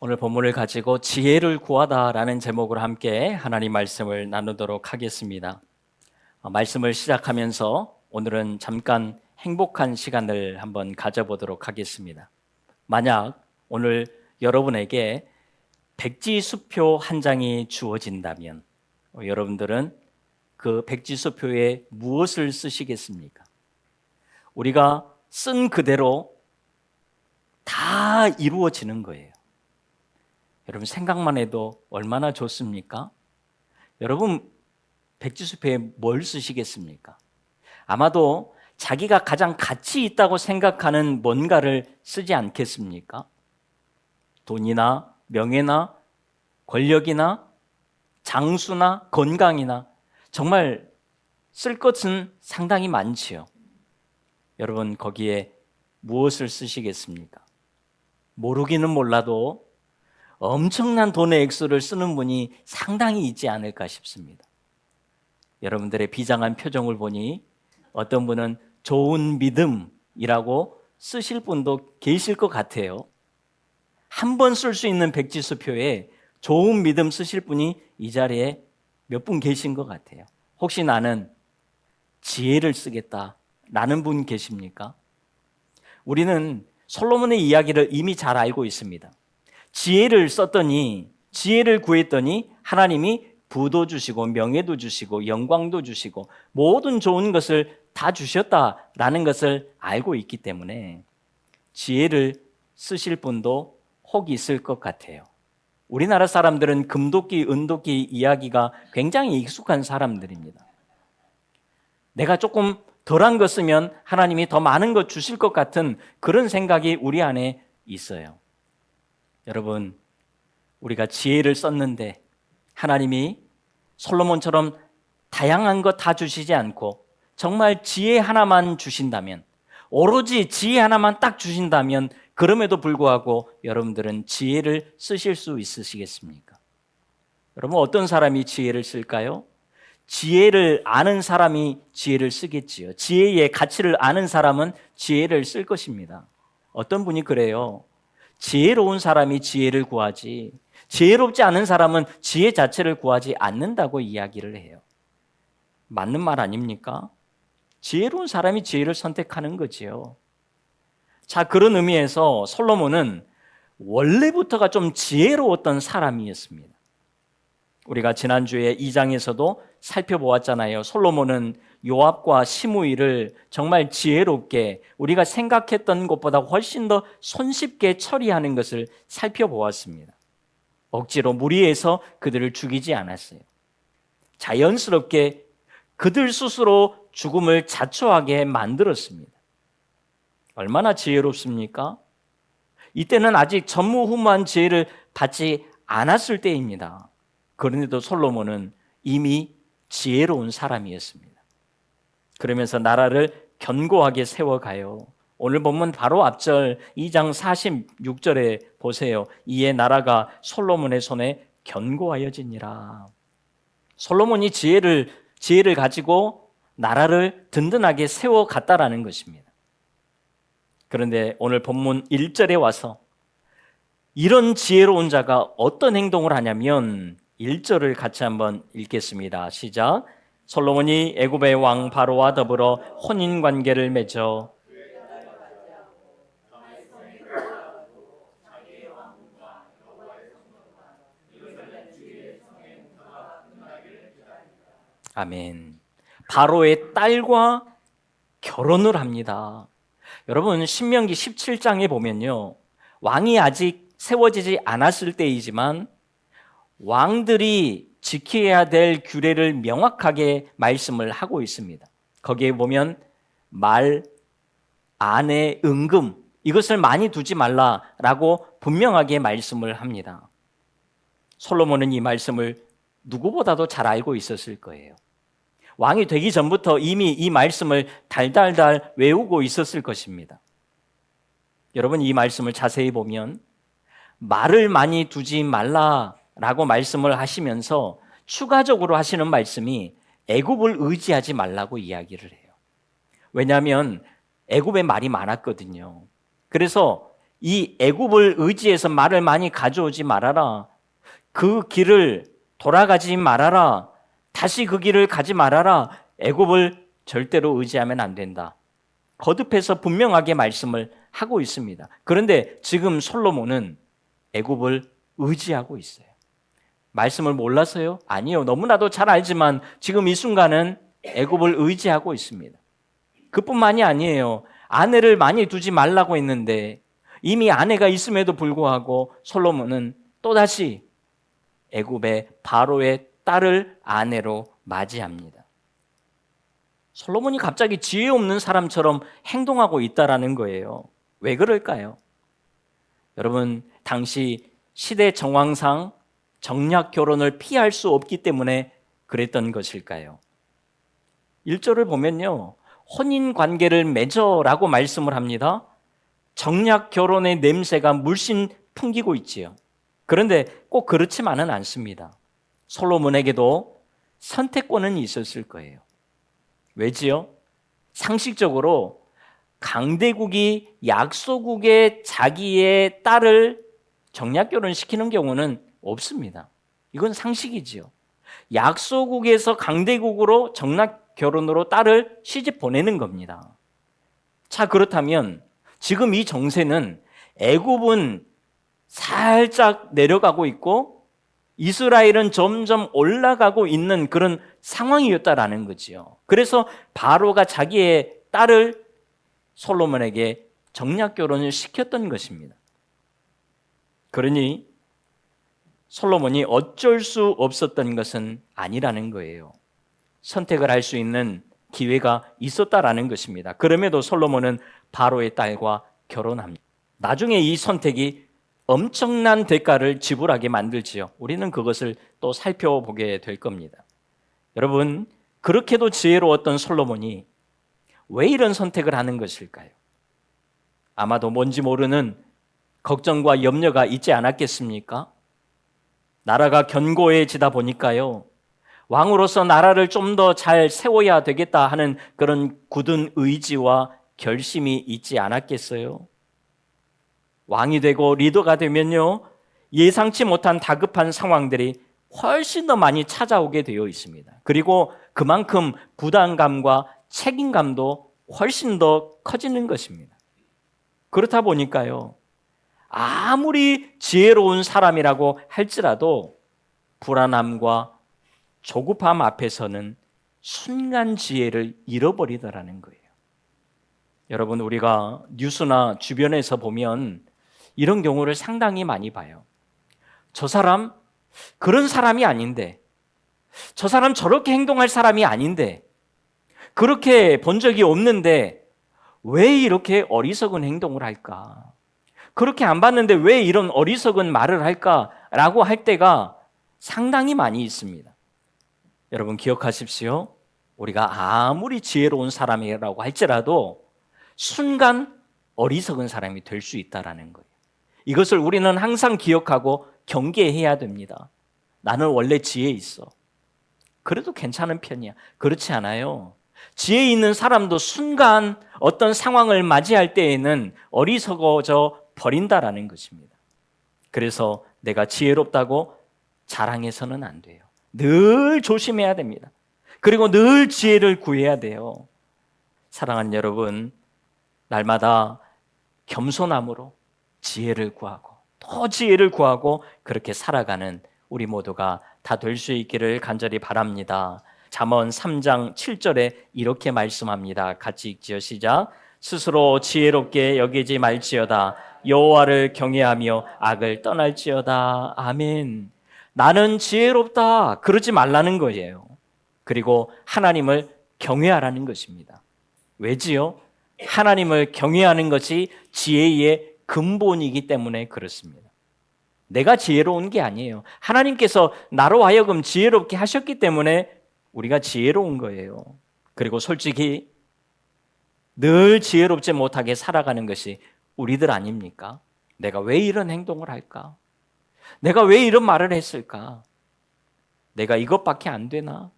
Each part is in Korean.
오늘 본문을 가지고 지혜를 구하다라는 제목으로 함께 하나님 말씀을 나누도록 하겠습니다. 말씀을 시작하면서 오늘은 잠깐 행복한 시간을 한번 가져보도록 하겠습니다. 만약 오늘 여러분에게 백지수표 한 장이 주어진다면 여러분들은 그 백지수표에 무엇을 쓰시겠습니까? 우리가 쓴 그대로 다 이루어지는 거예요. 여러분 생각만 해도 얼마나 좋습니까? 여러분 백지수표에 뭘 쓰시겠습니까? 아마도 자기가 가장 가치 있다고 생각하는 뭔가를 쓰지 않겠습니까? 돈이나 명예나 권력이나 장수나 건강이나 정말 쓸 것은 상당히 많지요. 여러분 거기에 무엇을 쓰시겠습니까? 모르기는 몰라도 엄청난 돈의 액수를 쓰는 분이 상당히 있지 않을까 싶습니다. 여러분들의 비장한 표정을 보니 어떤 분은 좋은 믿음이라고 쓰실 분도 계실 것 같아요. 한 번 쓸 수 있는 백지수표에 좋은 믿음 쓰실 분이 이 자리에 몇 분 계신 것 같아요. 혹시 나는 지혜를 쓰겠다라는 분 계십니까? 우리는 솔로몬의 이야기를 이미 잘 알고 있습니다. 지혜를 썼더니, 지혜를 구했더니 하나님이 부도 주시고 명예도 주시고 영광도 주시고 모든 좋은 것을 다 주셨다라는 것을 알고 있기 때문에 지혜를 쓰실 분도 혹 있을 것 같아요. 우리나라 사람들은 금도끼, 은도끼 이야기가 굉장히 익숙한 사람들입니다. 내가 조금 덜한 것 쓰면 하나님이 더 많은 것 주실 것 같은 그런 생각이 우리 안에 있어요. 여러분, 우리가 지혜를 썼는데 하나님이 솔로몬처럼 다양한 것 다 주시지 않고 정말 지혜 하나만 주신다면, 오로지 지혜 하나만 딱 주신다면 그럼에도 불구하고 여러분들은 지혜를 쓰실 수 있으시겠습니까? 여러분 어떤 사람이 지혜를 쓸까요? 지혜를 아는 사람이 지혜를 쓰겠지요. 지혜의 가치를 아는 사람은 지혜를 쓸 것입니다. 어떤 분이 그래요. 지혜로운 사람이 지혜를 구하지 지혜롭지 않은 사람은 지혜 자체를 구하지 않는다고 이야기를 해요. 맞는 말 아닙니까? 지혜로운 사람이 지혜를 선택하는 거지요. 자, 그런 의미에서 솔로몬은 원래부터가 좀 지혜로웠던 사람이었습니다. 우리가 지난주에 2장에서도 살펴보았잖아요. 솔로몬은 요압과 시므이를 정말 지혜롭게 우리가 생각했던 것보다 훨씬 더 손쉽게 처리하는 것을 살펴보았습니다. 억지로 무리해서 그들을 죽이지 않았어요. 자연스럽게 그들 스스로 죽음을 자초하게 만들었습니다. 얼마나 지혜롭습니까? 이때는 아직 전무후무한 지혜를 받지 않았을 때입니다. 그런데도 솔로몬은 이미 지혜로운 사람이었습니다. 그러면서 나라를 견고하게 세워가요. 오늘 본문 바로 앞절 2장 46절에 보세요. 이에 나라가 솔로몬의 손에 견고하여지니라. 솔로몬이 지혜를 가지고 나라를 든든하게 세워갔다라는 것입니다. 그런데 오늘 본문 1절에 와서 이런 지혜로운 자가 어떤 행동을 하냐면 1절을 같이 한번 읽겠습니다. 시작. 솔로몬이 애굽의 왕 바로와 더불어 혼인 관계를 맺어 아멘. 바로의 딸과 결혼을 합니다. 여러분 신명기 17장에 보면요. 왕이 아직 세워지지 않았을 때이지만 왕들이 지켜야 될 규례를 명확하게 말씀을 하고 있습니다. 거기에 보면 말, 아내, 은금 이것을 많이 두지 말라라고 분명하게 말씀을 합니다. 솔로몬은 이 말씀을 누구보다도 잘 알고 있었을 거예요. 왕이 되기 전부터 이미 이 말씀을 달달달 외우고 있었을 것입니다. 여러분 이 말씀을 자세히 보면 말을 많이 두지 말라라고 말씀을 하시면서 추가적으로 하시는 말씀이 애굽을 의지하지 말라고 이야기를 해요. 왜냐하면 애굽에 말이 많았거든요. 그래서 이 애굽을 의지해서 말을 많이 가져오지 말아라. 그 길을 돌아가지 말아라. 다시 그 길을 가지 말아라. 애굽을 절대로 의지하면 안 된다. 거듭해서 분명하게 말씀을 하고 있습니다. 그런데 지금 솔로몬은 애굽을 의지하고 있어요. 말씀을 몰라서요? 아니요. 너무나도 잘 알지만 지금 이 순간은 애굽을 의지하고 있습니다. 그뿐만이 아니에요. 아내를 많이 두지 말라고 했는데 이미 아내가 있음에도 불구하고 솔로몬은 또다시 애굽의 바로의 딸을 아내로 맞이합니다. 솔로몬이 갑자기 지혜 없는 사람처럼 행동하고 있다라는 거예요. 왜 그럴까요? 여러분, 당시 시대 정황상 정략 결혼을 피할 수 없기 때문에 그랬던 것일까요? 1절을 보면요, 혼인 관계를 맺어라고 말씀을 합니다. 정략 결혼의 냄새가 물씬 풍기고 있지요. 그런데 꼭 그렇지만은 않습니다. 솔로몬에게도 선택권은 있었을 거예요. 왜지요? 상식적으로 강대국이 약소국의 자기의 딸을 정략 결혼시키는 경우는 없습니다. 이건 상식이지요. 약소국에서 강대국으로 정략 결혼으로 딸을 시집 보내는 겁니다. 자, 그렇다면 지금 이 정세는 애굽은 살짝 내려가고 있고 이스라엘은 점점 올라가고 있는 그런 상황이었다라는 거지요. 그래서 바로가 자기의 딸을 솔로몬에게 정략 결혼을 시켰던 것입니다. 그러니 솔로몬이 어쩔 수 없었던 것은 아니라는 거예요. 선택을 할 수 있는 기회가 있었다라는 것입니다. 그럼에도 솔로몬은 바로의 딸과 결혼합니다. 나중에 이 선택이 엄청난 대가를 지불하게 만들지요. 우리는 그것을 또 살펴보게 될 겁니다. 여러분, 그렇게도 지혜로웠던 솔로몬이 왜 이런 선택을 하는 것일까요? 아마도 뭔지 모르는 걱정과 염려가 있지 않았겠습니까? 나라가 견고해지다 보니까요, 왕으로서 나라를 좀 더 잘 세워야 되겠다 하는 그런 굳은 의지와 결심이 있지 않았겠어요? 왕이 되고 리더가 되면요, 예상치 못한 다급한 상황들이 훨씬 더 많이 찾아오게 되어 있습니다. 그리고 그만큼 부담감과 책임감도 훨씬 더 커지는 것입니다. 그렇다 보니까요, 아무리 지혜로운 사람이라고 할지라도 불안함과 조급함 앞에서는 순간 지혜를 잃어버리더라는 거예요. 여러분, 우리가 뉴스나 주변에서 보면 이런 경우를 상당히 많이 봐요. 저 사람 그런 사람이 아닌데, 저 사람 저렇게 행동할 사람이 아닌데, 그렇게 본 적이 없는데 왜 이렇게 어리석은 행동을 할까? 그렇게 안 봤는데 왜 이런 어리석은 말을 할까라고 할 때가 상당히 많이 있습니다. 여러분, 기억하십시오. 우리가 아무리 지혜로운 사람이라고 할지라도 순간 어리석은 사람이 될 수 있다는 거예요. 이것을 우리는 항상 기억하고 경계해야 됩니다. 나는 원래 지혜 있어. 그래도 괜찮은 편이야. 그렇지 않아요. 지혜 있는 사람도 순간 어떤 상황을 맞이할 때에는 어리석어져 버린다라는 것입니다. 그래서 내가 지혜롭다고 자랑해서는 안 돼요. 늘 조심해야 됩니다. 그리고 늘 지혜를 구해야 돼요. 사랑하는 여러분, 날마다 겸손함으로 지혜를 구하고 더 지혜를 구하고 그렇게 살아가는 우리 모두가 다 될 수 있기를 간절히 바랍니다. 잠언 3장 7절에 이렇게 말씀합니다. 같이 읽지요. 시작. 스스로 지혜롭게 여기지 말지어다. 여호와를 경외하며 악을 떠날지어다. 아멘. 나는 지혜롭다. 그러지 말라는 거예요. 그리고 하나님을 경외하라는 것입니다. 왜지요? 하나님을 경외하는 것이 지혜의 근본이기 때문에 그렇습니다. 내가 지혜로운 게 아니에요. 하나님께서 나로 하여금 지혜롭게 하셨기 때문에 우리가 지혜로운 거예요. 그리고 솔직히 늘 지혜롭지 못하게 살아가는 것이 우리들 아닙니까? 내가 왜 이런 행동을 할까? 내가 왜 이런 말을 했을까? 내가 이것밖에 안 되나?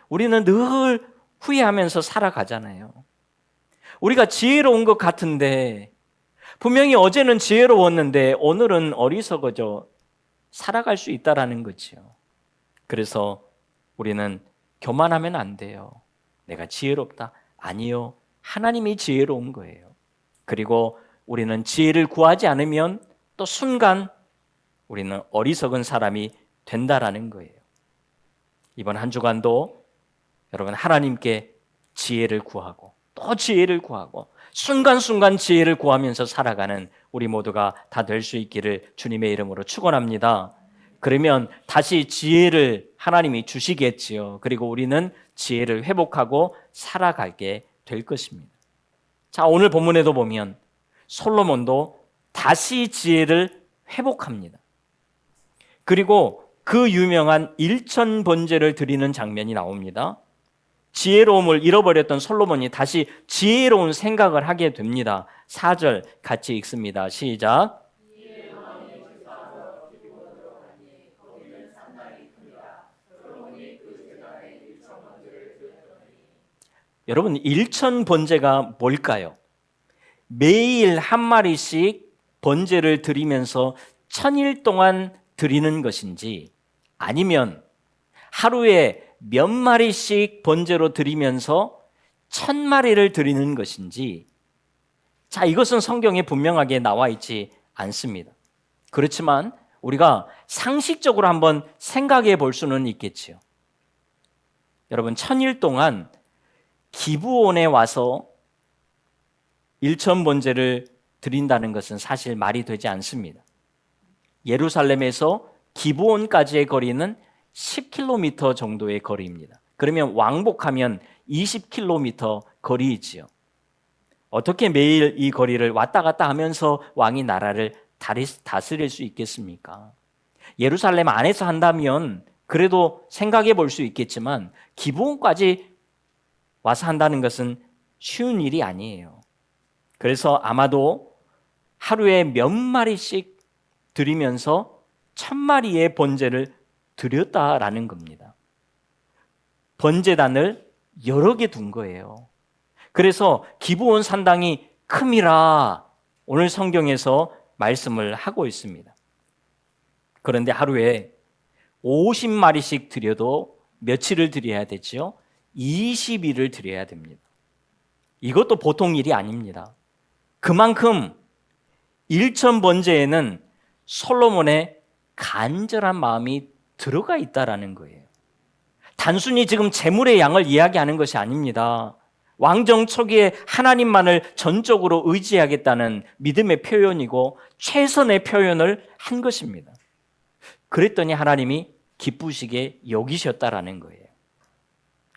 우리는 늘 후회하면서 살아가잖아요. 우리가 지혜로운 것 같은데 분명히 어제는 지혜로웠는데 오늘은 어리석어져 살아갈 수 있다라는 거죠. 그래서 우리는 교만하면 안 돼요. 내가 지혜롭다. 아니요. 하나님이 지혜로운 거예요. 그리고 우리는 지혜를 구하지 않으면 또 순간 우리는 어리석은 사람이 된다라는 거예요. 이번 한 주간도 여러분 하나님께 지혜를 구하고 또 지혜를 구하고 순간순간 지혜를 구하면서 살아가는 우리 모두가 다 될 수 있기를 주님의 이름으로 축원합니다. 그러면 다시 지혜를 하나님이 주시겠지요. 그리고 우리는 지혜를 회복하고 살아가게 될 것입니다. 자, 오늘 본문에도 보면 솔로몬도 다시 지혜를 회복합니다. 그리고 그 유명한 일천번제를 드리는 장면이 나옵니다. 지혜로움을 잃어버렸던 솔로몬이 다시 지혜로운 생각을 하게 됩니다. 4절 같이 읽습니다. 시작. 여러분, 일천번제가 뭘까요? 매일 한 마리씩 번제를 드리면서 1000일 동안 드리는 것인지, 아니면 하루에 몇 마리씩 번제로 드리면서 1000마리를 드리는 것인지, 자, 이것은 성경에 분명하게 나와 있지 않습니다. 그렇지만 우리가 상식적으로 한번 생각해 볼 수는 있겠지요. 여러분, 1000일 동안 기브온에 와서 일천번제를 드린다는 것은 사실 말이 되지 않습니다. 예루살렘에서 기브온까지의 거리는 10km 정도의 거리입니다. 그러면 왕복하면 20km 거리이지요. 어떻게 매일 이 거리를 왔다 갔다 하면서 왕이 나라를 다스릴 수 있겠습니까? 예루살렘 안에서 한다면 그래도 생각해 볼 수 있겠지만 기브온까지 와서 한다는 것은 쉬운 일이 아니에요. 그래서 아마도 하루에 몇 마리씩 드리면서 1000마리의 번제를 드렸다라는 겁니다. 번제단을 여러 개 둔 거예요. 그래서 기브온 산당이 큼이라 오늘 성경에서 말씀을 하고 있습니다. 그런데 하루에 50마리씩 드려도 며칠을 드려야 되지요? 20일을 드려야 됩니다. 이것도 보통 일이 아닙니다. 그만큼 일천번제에는 솔로몬의 간절한 마음이 들어가 있다라는 거예요. 단순히 지금 재물의 양을 이야기하는 것이 아닙니다. 왕정 초기에 하나님만을 전적으로 의지하겠다는 믿음의 표현이고 최선의 표현을 한 것입니다. 그랬더니 하나님이 기쁘시게 여기셨다라는 거예요.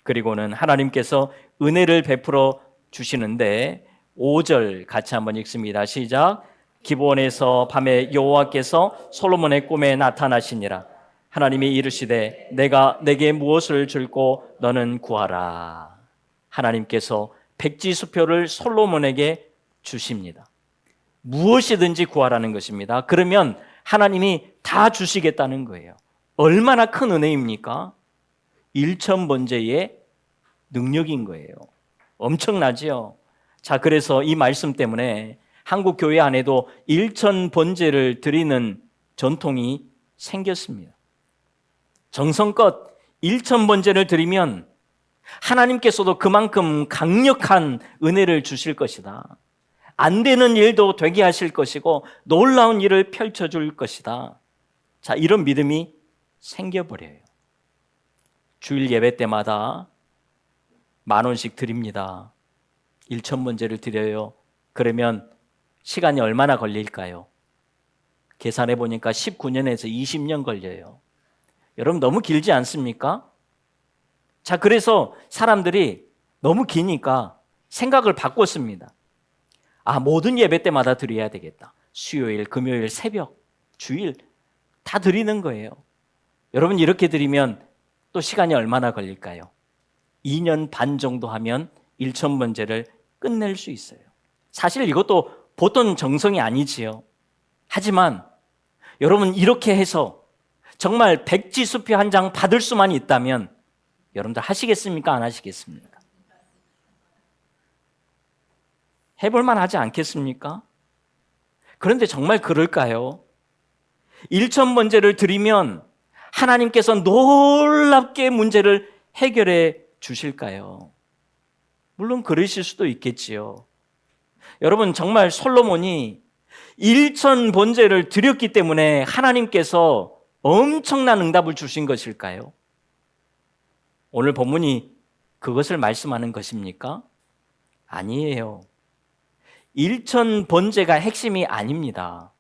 그리고는 하나님께서 은혜를 베풀어 주시는데 5절 같이 한번 읽습니다. 시작. 기브온에서 밤에 여호와께서 솔로몬의 꿈에 나타나시니라. 하나님이 이르시되 내가 내게 무엇을 줄고 너는 구하라. 하나님께서 백지수표를 솔로몬에게 주십니다. 무엇이든지 구하라는 것입니다. 그러면 하나님이 다 주시겠다는 거예요. 얼마나 큰 은혜입니까? 일천번제의 능력인 거예요. 엄청나지요? 자, 그래서 이 말씀 때문에 한국 교회 안에도 일천번제를 드리는 전통이 생겼습니다. 정성껏 일천번제를 드리면 하나님께서도 그만큼 강력한 은혜를 주실 것이다. 안 되는 일도 되게 하실 것이고 놀라운 일을 펼쳐줄 것이다. 자, 이런 믿음이 생겨버려요. 주일 예배 때마다 10,000원씩 드립니다. 일천번제를 드려요. 그러면 시간이 얼마나 걸릴까요? 계산해 보니까 19년에서 20년 걸려요. 여러분 너무 길지 않습니까? 자, 그래서 사람들이 너무 기니까 생각을 바꿨습니다. 아, 모든 예배 때마다 드려야 되겠다. 수요일, 금요일, 새벽, 주일 다 드리는 거예요. 여러분 이렇게 드리면 또 시간이 얼마나 걸릴까요? 2년 반 정도 하면 일천번제를 끝낼 수 있어요. 사실 이것도 보통 정성이 아니지요. 하지만 여러분 이렇게 해서 정말 백지수표 한 장 받을 수만 있다면 여러분들 하시겠습니까? 안 하시겠습니까? 해볼 만하지 않겠습니까? 그런데 정말 그럴까요? 1,000번제를 드리면 하나님께서 놀랍게 문제를 해결해 주실까요? 물론 그러실 수도 있겠지요. 여러분, 정말 솔로몬이 1,000번제를 드렸기 때문에 하나님께서 엄청난 응답을 주신 것일까요? 오늘 본문이 그것을 말씀하는 것입니까? 아니에요. 1,000번제가 핵심이 아닙니다.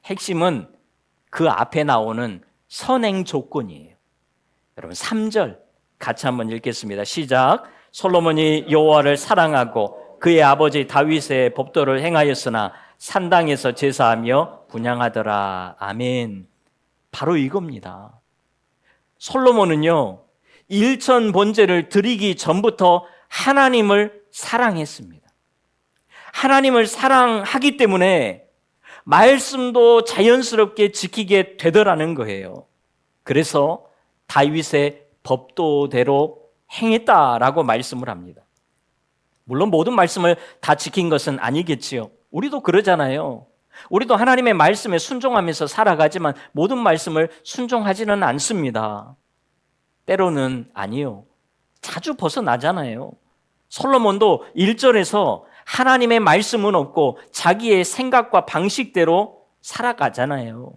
핵심은 그 앞에 나오는 선행 조건이에요. 여러분 3절 같이 한번 읽겠습니다. 시작. 솔로몬이 여호와를 사랑하고 그의 아버지 다윗의 법도를 행하였으나 산당에서 제사하며 분향하더라. 아멘. 바로 이겁니다. 솔로몬은요 1,000번제를 드리기 전부터 하나님을 사랑했습니다. 하나님을 사랑하기 때문에 말씀도 자연스럽게 지키게 되더라는 거예요. 그래서 다윗의 법도대로 행했다라고 말씀을 합니다. 물론 모든 말씀을 다 지킨 것은 아니겠지요. 우리도 그러잖아요. 우리도 하나님의 말씀에 순종하면서 살아가지만 모든 말씀을 순종하지는 않습니다. 때로는 아니요. 자주 벗어나잖아요. 솔로몬도 1절에서 하나님의 말씀은 없고 자기의 생각과 방식대로 살아가잖아요.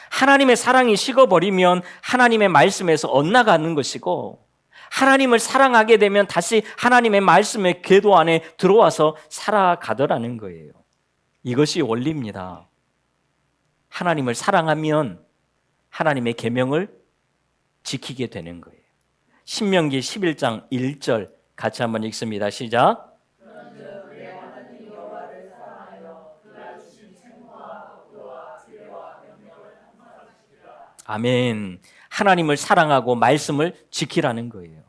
하나님의 사랑이 식어버리면 하나님의 말씀에서 엇나가는 것이고 하나님을 사랑하게 되면 다시 하나님의 말씀의 궤도 안에 들어와서 살아가더라는 거예요. 이것이 원리입니다. 하나님을 사랑하면 하나님의 계명을 지키게 되는 거예요. 신명기 11장 1절 같이 한번 읽습니다. 시작. 아멘. 하나님을 사랑하고 말씀을 지키라는 거예요.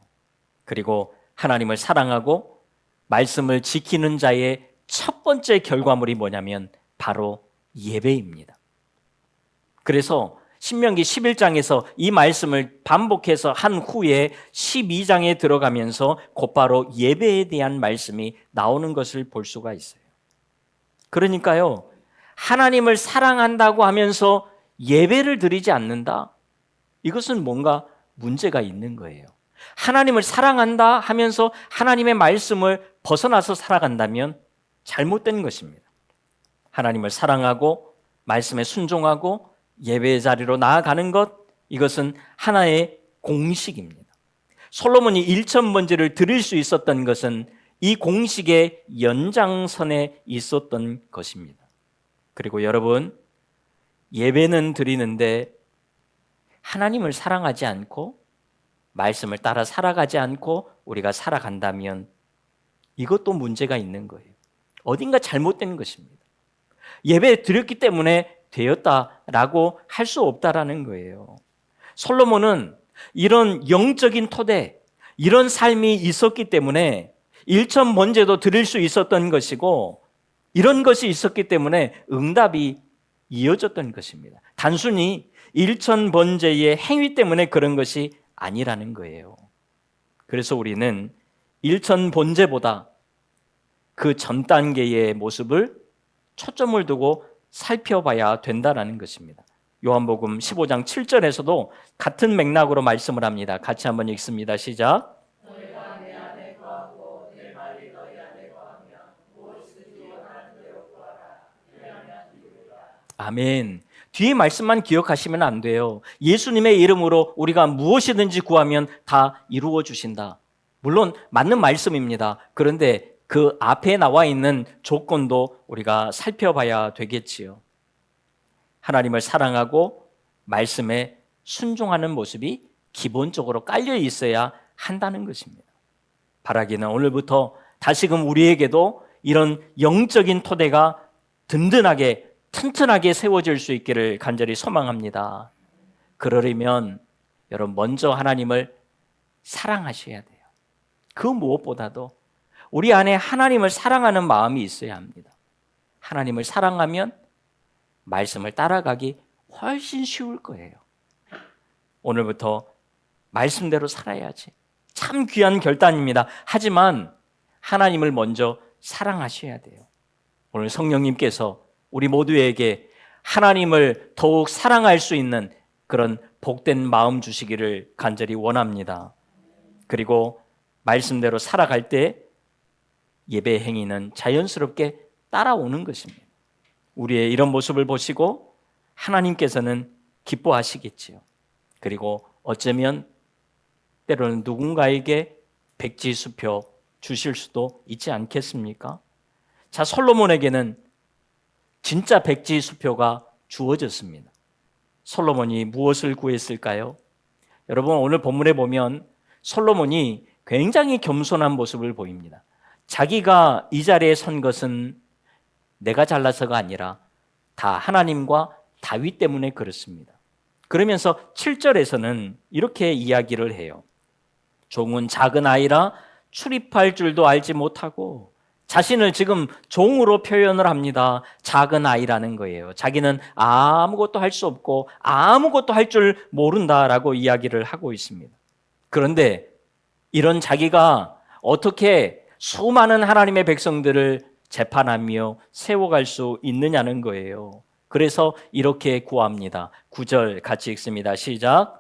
그리고 하나님을 사랑하고 말씀을 지키는 자의 첫 번째 결과물이 뭐냐면 바로 예배입니다. 그래서 신명기 11장에서 이 말씀을 반복해서 한 후에 12장에 들어가면서 곧바로 예배에 대한 말씀이 나오는 것을 볼 수가 있어요. 그러니까요, 하나님을 사랑한다고 하면서 예배를 드리지 않는다? 이것은 뭔가 문제가 있는 거예요. 하나님을 사랑한다 하면서 하나님의 말씀을 벗어나서 살아간다면 잘못된 것입니다. 하나님을 사랑하고 말씀에 순종하고 예배의 자리로 나아가는 것, 이것은 하나의 공식입니다. 솔로몬이 1,000번제를 드릴 수 있었던 것은 이 공식의 연장선에 있었던 것입니다. 그리고 여러분, 예배는 드리는데 하나님을 사랑하지 않고 말씀을 따라 살아가지 않고 우리가 살아간다면 이것도 문제가 있는 거예요. 어딘가 잘못된 것입니다. 예배 드렸기 때문에 되었다라고 할 수 없다라는 거예요. 솔로몬은 이런 영적인 토대, 이런 삶이 있었기 때문에 1,000번제도 드릴 수 있었던 것이고 이런 것이 있었기 때문에 응답이 이어졌던 것입니다. 단순히 1,000번제의 행위 때문에 그런 것이 아니라는 거예요. 그래서 우리는 1,000번제보다 그 전 단계의 모습을 초점을 두고 살펴봐야 된다는 것입니다. 요한복음 15장 7절에서도 같은 맥락으로 말씀을 합니다. 같이 한번 읽습니다. 시작. 너희가 내 안에 거하고 내 말이 너희 안에 거하면 무엇이든지 원하는 대로 구하라. 그리하면 이루리라. 아멘. 뒤에 말씀만 기억하시면 안 돼요. 예수님의 이름으로 우리가 무엇이든지 구하면 다 이루어 주신다. 물론 맞는 말씀입니다. 그런데 그 앞에 나와 있는 조건도 우리가 살펴봐야 되겠지요. 하나님을 사랑하고 말씀에 순종하는 모습이 기본적으로 깔려 있어야 한다는 것입니다. 바라기는 오늘부터 다시금 우리에게도 이런 영적인 토대가 든든하게 튼튼하게 세워질 수 있기를 간절히 소망합니다. 그러려면 여러분 먼저 하나님을 사랑하셔야 돼요. 그 무엇보다도 우리 안에 하나님을 사랑하는 마음이 있어야 합니다. 하나님을 사랑하면 말씀을 따라가기 훨씬 쉬울 거예요. 오늘부터 말씀대로 살아야지. 참 귀한 결단입니다. 하지만 하나님을 먼저 사랑하셔야 돼요. 오늘 성령님께서 우리 모두에게 하나님을 더욱 사랑할 수 있는 그런 복된 마음 주시기를 간절히 원합니다. 그리고 말씀대로 살아갈 때 예배 행위는 자연스럽게 따라오는 것입니다. 우리의 이런 모습을 보시고 하나님께서는 기뻐하시겠지요. 그리고 어쩌면 때로는 누군가에게 백지수표 주실 수도 있지 않겠습니까? 자, 솔로몬에게는 진짜 백지수표가 주어졌습니다. 솔로몬이 무엇을 구했을까요? 여러분, 오늘 본문에 보면 솔로몬이 굉장히 겸손한 모습을 보입니다. 자기가 이 자리에 선 것은 내가 잘나서가 아니라 다 하나님과 다윗 때문에 그렇습니다. 그러면서 7절에서는 이렇게 이야기를 해요. 종은 작은 아이라 출입할 줄도 알지 못하고, 자신을 지금 종으로 표현을 합니다. 작은 아이라는 거예요. 자기는 아무것도 할 수 없고 아무것도 할 줄 모른다라고 이야기를 하고 있습니다. 그런데 이런 자기가 어떻게 수많은 하나님의 백성들을 재판하며 세워갈 수 있느냐는 거예요. 그래서 이렇게 구합니다. 9절 같이 읽습니다. 시작.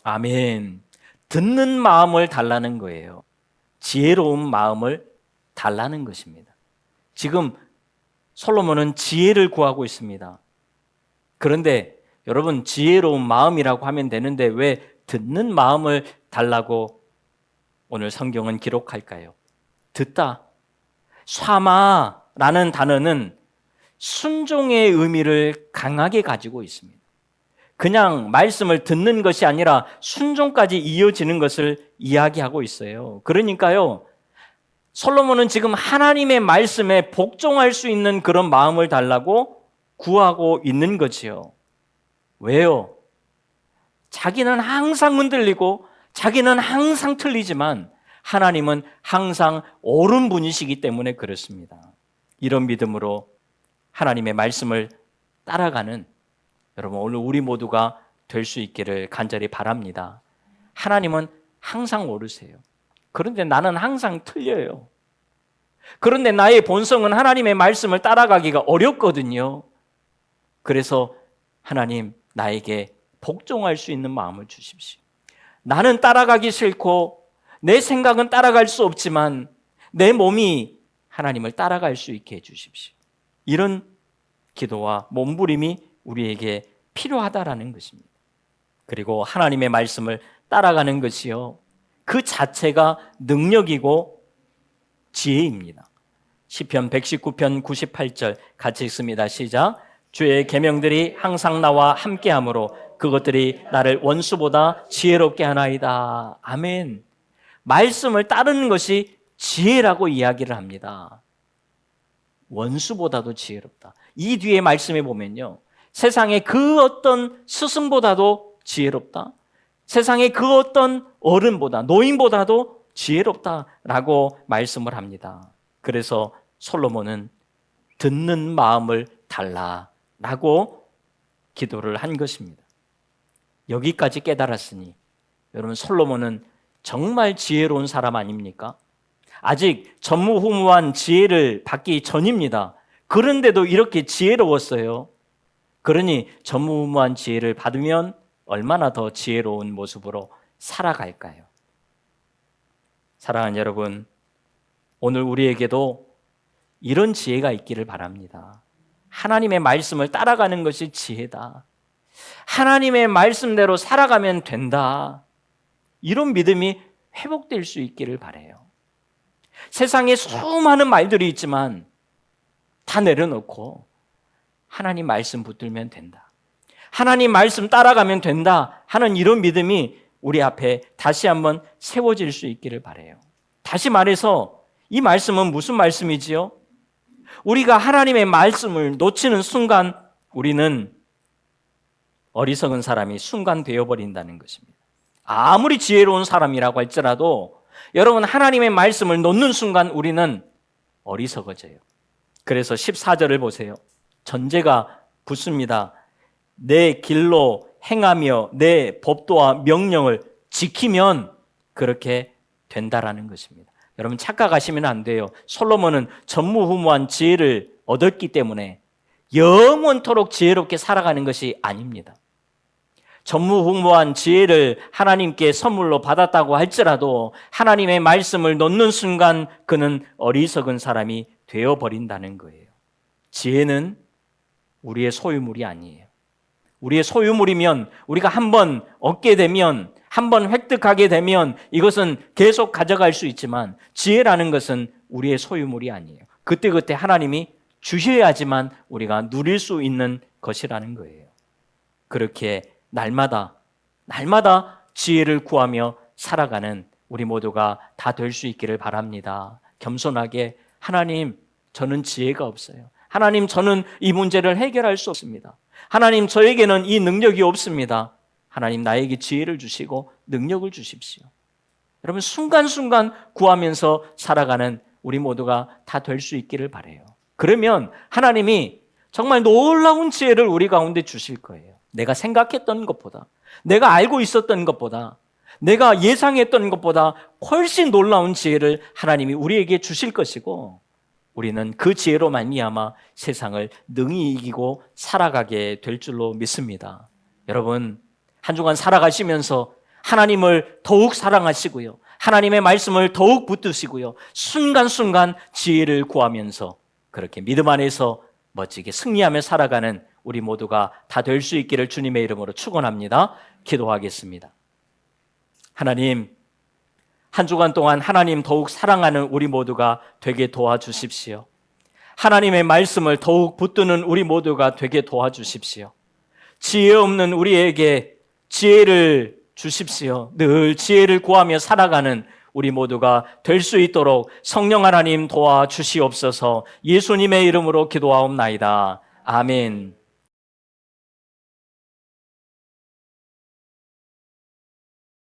아멘. 듣는 마음을 달라는 거예요. 지혜로운 마음을 달라는 것입니다. 지금 솔로몬은 지혜를 구하고 있습니다. 그런데 여러분, 지혜로운 마음이라고 하면 되는데 왜 듣는 마음을 달라고 오늘 성경은 기록할까요? 듣다. 샤마라는 단어는 순종의 의미를 강하게 가지고 있습니다. 그냥 말씀을 듣는 것이 아니라 순종까지 이어지는 것을 이야기하고 있어요. 그러니까요, 솔로몬은 지금 하나님의 말씀에 복종할 수 있는 그런 마음을 달라고 구하고 있는 거지요. 왜요? 자기는 항상 흔들리고 자기는 항상 틀리지만 하나님은 항상 옳은 분이시기 때문에 그렇습니다. 이런 믿음으로 하나님의 말씀을 따라가는 여러분, 오늘 우리 모두가 될 수 있기를 간절히 바랍니다. 하나님은 항상 옳으세요. 그런데 나는 항상 틀려요. 그런데 나의 본성은 하나님의 말씀을 따라가기가 어렵거든요. 그래서 하나님, 나에게 복종할 수 있는 마음을 주십시오. 나는 따라가기 싫고 내 생각은 따라갈 수 없지만 내 몸이 하나님을 따라갈 수 있게 해주십시오. 이런 기도와 몸부림이 우리에게 필요하다라는 것입니다. 그리고 하나님의 말씀을 따라가는 것이요, 그 자체가 능력이고 지혜입니다. 시편 119편 98절 같이 읽습니다. 시작. 주의 계명들이 항상 나와 함께하므로 그것들이 나를 원수보다 지혜롭게 하나이다. 아멘. 말씀을 따르는 것이 지혜라고 이야기를 합니다. 원수보다도 지혜롭다. 이 뒤에 말씀에 보면요, 세상의 그 어떤 스승보다도 지혜롭다. 세상의 그 어떤 어른보다, 노인보다도 지혜롭다라고 말씀을 합니다. 그래서 솔로몬은 듣는 마음을 달라라고 기도를 한 것입니다. 여기까지 깨달았으니 여러분, 솔로몬은 정말 지혜로운 사람 아닙니까? 아직 전무후무한 지혜를 받기 전입니다. 그런데도 이렇게 지혜로웠어요. 그러니 전무후무한 지혜를 받으면 얼마나 더 지혜로운 모습으로 살아갈까요? 사랑하는 여러분, 오늘 우리에게도 이런 지혜가 있기를 바랍니다. 하나님의 말씀을 따라가는 것이 지혜다. 하나님의 말씀대로 살아가면 된다. 이런 믿음이 회복될 수 있기를 바라요. 세상에 수많은 말들이 있지만 다 내려놓고 하나님 말씀 붙들면 된다. 하나님 말씀 따라가면 된다 하는 이런 믿음이 우리 앞에 다시 한번 세워질 수 있기를 바라요. 다시 말해서 이 말씀은 무슨 말씀이지요? 우리가 하나님의 말씀을 놓치는 순간 우리는 어리석은 사람이 순간 되어버린다는 것입니다. 아무리 지혜로운 사람이라고 할지라도 여러분, 하나님의 말씀을 놓는 순간 우리는 어리석어져요. 그래서 14절을 보세요. 전제가 붙습니다. 내 길로 행하며 내 법도와 명령을 지키면 그렇게 된다라는 것입니다. 여러분 착각하시면 안 돼요. 솔로몬은 전무후무한 지혜를 얻었기 때문에 영원토록 지혜롭게 살아가는 것이 아닙니다. 전무후무한 지혜를 하나님께 선물로 받았다고 할지라도 하나님의 말씀을 놓는 순간 그는 어리석은 사람이 되어버린다는 거예요. 지혜는 우리의 소유물이 아니에요. 우리의 소유물이면 우리가 한번 얻게 되면, 한번 획득하게 되면 이것은 계속 가져갈 수 있지만 지혜라는 것은 우리의 소유물이 아니에요. 그때그때 하나님이 주셔야지만 우리가 누릴 수 있는 것이라는 거예요. 그렇게 날마다 지혜를 구하며 살아가는 우리 모두가 다 될 수 있기를 바랍니다. 겸손하게 하나님, 저는 지혜가 없어요. 하나님, 저는 이 문제를 해결할 수 없습니다. 하나님, 저에게는 이 능력이 없습니다. 하나님, 나에게 지혜를 주시고 능력을 주십시오. 여러분, 순간순간 구하면서 살아가는 우리 모두가 다 될 수 있기를 바라요. 그러면 하나님이 정말 놀라운 지혜를 우리 가운데 주실 거예요. 내가 생각했던 것보다, 내가 알고 있었던 것보다, 내가 예상했던 것보다 훨씬 놀라운 지혜를 하나님이 우리에게 주실 것이고, 우리는 그 지혜로 말미암아 세상을 능히 이기고 살아가게 될 줄로 믿습니다. 여러분, 한 주간 살아가시면서 하나님을 더욱 사랑하시고요, 하나님의 말씀을 더욱 붙드시고요, 순간순간 지혜를 구하면서 그렇게 믿음 안에서 멋지게 승리하며 살아가는 우리 모두가 다 될 수 있기를 주님의 이름으로 축원합니다. 기도하겠습니다. 하나님, 한 주간 동안 하나님 더욱 사랑하는 우리 모두가 되게 도와주십시오. 하나님의 말씀을 더욱 붙드는 우리 모두가 되게 도와주십시오. 지혜 없는 우리에게 지혜를 주십시오. 늘 지혜를 구하며 살아가는 우리 모두가 될 수 있도록 성령 하나님 도와주시옵소서. 예수님의 이름으로 기도하옵나이다. 아멘.